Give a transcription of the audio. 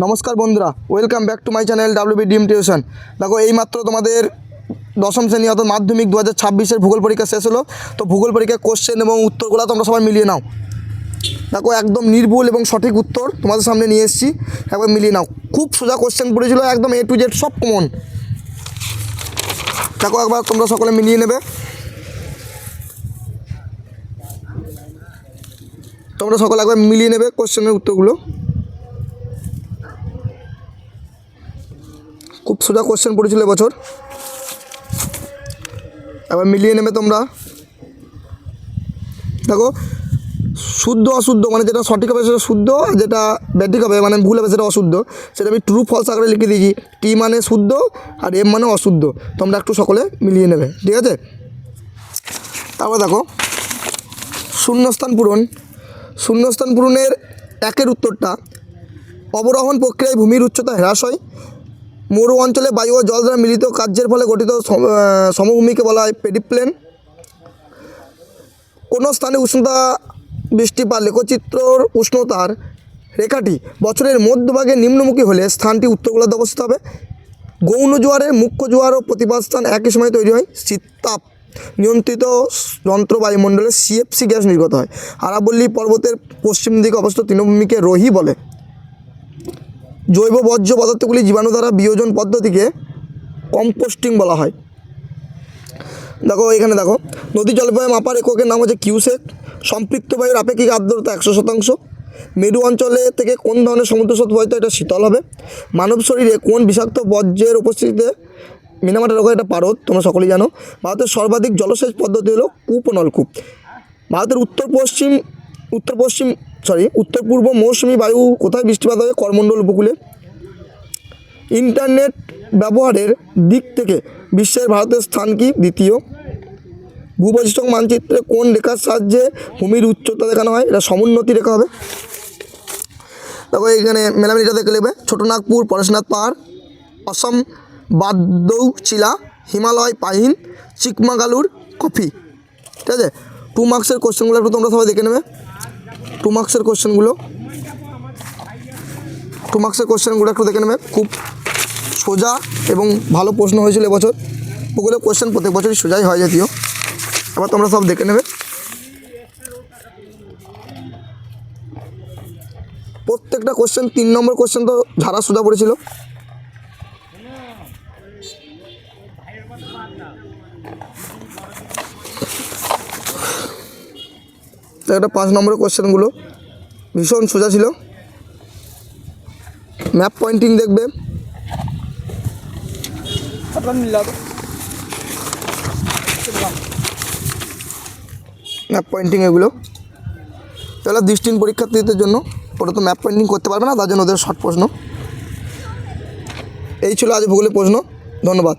নমস্কার বন্ধুরা, welcome back to my channel WB dream tuition. দেখো এইমাত্র তোমাদের দশম শ্রেণী অর্থাৎ মাধ্যমিক 2026-এর ভূগোল পরীক্ষা শেষ হলো। তো ভূগোল পরীক্ষার কোশ্চেন এবং উত্তরগুলো তোমরা সবাই মিলিয়ে নাও। দেখো একদম নির্ভুল এবং সঠিক উত্তর তোমাদের সামনে নিয়ে এসেছি, একবার মিলিয়ে নাও। খুব সোজা কোশ্চেন পড়েছিল, একদম A to Z সব কমন। দেখো একবার তোমরা সকলে মিলিয়ে নেবে। তোমরা সকলে একবার মিলিয়ে নেবে কোশ্চেনের উত্তরগুলো। খুব সোজা কোশ্চেন পড়েছিল এবছর, এবার মিলিয়ে নেবে তোমরা। দেখো শুদ্ধ অশুদ্ধ মানে যেটা সঠিক হবে সেটা শুদ্ধ, যেটা ব্যাঠিক হবে মানে ভুল হবে সেটা অশুদ্ধ, সেটা আমি ট্রু ফলস আকারে লিখে দিয়েছি। টি মানে শুদ্ধ আর এম মানে অশুদ্ধ। তোমরা একটু সকলে মিলিয়ে নেবে, ঠিক আছে? তারপর দেখো শূন্যস্থান পূরণের একের উত্তরটা, অবরোহণ প্রক্রিয়ায় ভূমির উচ্চতা হ্রাস হয়। মরু অঞ্চলে বায়ু ও জল দ্বারা মিলিত কার্যের ফলে গঠিত সমভূমিকে বলা হয় পেডিপ্লেন। কোনো স্থানে উষ্ণতা বৃষ্টিপাত লেখচিত্রর উষ্ণতার রেখাটি বছরের মধ্যভাগে নিম্নমুখী হলে স্থানটি উত্তর গোলার্ধে অবস্থিত হবে। গৌণ জোয়ারের মুখ্য জোয়ার ও প্রতিপাদ স্থান একই সময় তৈরি হয়। শীততাপ নিয়ন্ত্রিত যন্ত্র বায়ুমণ্ডলে সিএফসি গ্যাস নির্গত হয়। আরাবল্লী পর্বতের পশ্চিম দিকে অবস্থিত তৃণভূমিকে রোহি বলে। জৈব বর্জ্য পদার্থগুলি জীবাণু দ্বারা বিয়োজন পদ্ধতিকে কম্পোস্টিং বলা হয়। দেখো এখানে দেখো নদী জলবায়ু মাপার এককের নাম হচ্ছে কিউসেক। সম্পৃক্ত বায়ুর আপেক্ষিক আর্দ্রতা 100%। মেরু অঞ্চলে থেকে কোন ধরনের সমুদ্র স্রোত বইতে এটা শীতল হবে। মানব শরীরে কোন বিষাক্ত বর্জ্যের উপস্থিতিতে মিনামাটা রোগ, এটা পারদ, তোমরা সকলেই জানো। ভারতের সর্বাধিক জলসেচ পদ্ধতি হলো কূপ ও নলকূপ। ভারতের উত্তর পূর্ব মৌসুমী বায়ু কোথায় বৃষ্টিপাত হবে? করমণ্ডল উপকূলে। ইন্টারনেট ব্যবহারের দিক থেকে বিশ্বের ভারতের স্থান কি? দ্বিতীয়। ভূবৈচিত্র্য মানচিত্রে কোন রেখার সাহায্যে ভূমির উচ্চতা দেখানো হয়? এটা সমুন্নতি রেখা হবে। দেখো এখানে মেলামিনিটা দেখে নেবে। ছোটনাগপুর পরেশনাথ পাহাড়, অসম বাদৌচিলা, হিমালয় পাইন, চিকমাগালুর কফি, ঠিক আছে? 2 মার্কসের কোশ্চেনগুলো একটু তোমরা সবাই দেখে নেবে। 2 মার্কসের কোশ্চেনগুলো একটু দেখে নেবে। খুব সোজা এবং ভালো প্রশ্ন হয়েছিল এবছর। ভূগোলের কোশ্চেন প্রত্যেক বছরই সোজাই হয় জাতীয়। আবার তোমরা সব দেখে নেবে। প্রত্যেকটা কোশ্চেন 3 নম্বর কোশ্চেন তো ঝাড়া সোজা পড়েছিল। একটা 5 নম্বরের কোশ্চেনগুলো ভীষণ সোজা ছিল। ম্যাপ পয়েন্টিং দেখবে। ম্যাপ পয়েন্টিং এগুলো তাহলে দৃষ্টিহীন পরীক্ষার্থীদের জন্য, ওরা তো ম্যাপ পয়েন্টিং করতে পারবে না, তার জন্য ওদের শর্ট প্রশ্ন। এই ছিল আজ ভূগোলের প্রশ্ন। ধন্যবাদ।